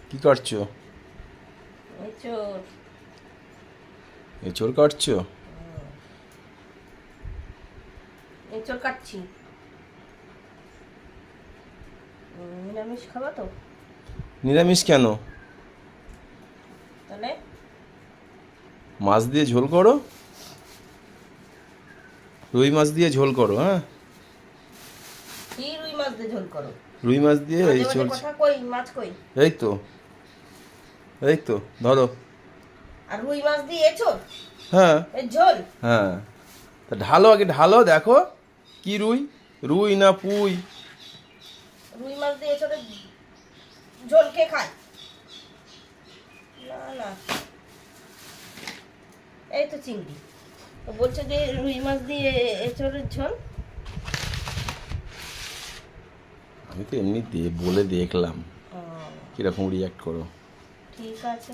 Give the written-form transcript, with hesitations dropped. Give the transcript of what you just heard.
কি করছো? এঁচোড়। এঁচোড় কাটছো? এঁচোড় কাটছি। নিরামিষ খাবা তো? নিরামিষ কেন? তাহলে মাছ দিয়ে ঝোল করো, রুই মাছ দিয়ে ঝোল করো। হ্যাঁ, কি রুই মাছ দিয়ে ঝোল করো? রুই মাছ দিয়ে এই মাঝে মাঝে চলছে। কথা কই, মাছ কই? এই তো, এই তো ধরো। আর রুই মাছ দিয়ে এঁচোড় হ্যাঁ এর ঝোল? হ্যাঁ, তা ঢালো, আগে ঢালো, দেখো কি রুই, রুই না পুই? রুই মাছ দিয়ে এঁচোড়ের ঝোল কে খায়? না না, এই তো চিংড়ি। তো বলছে যে রুই মাছ দিয়ে এঁচোড়ের ঝোল। আমি তো এমনি বলে দেখলাম ও, কিরকম রিয়াক্ট করো। ঠিক আছে।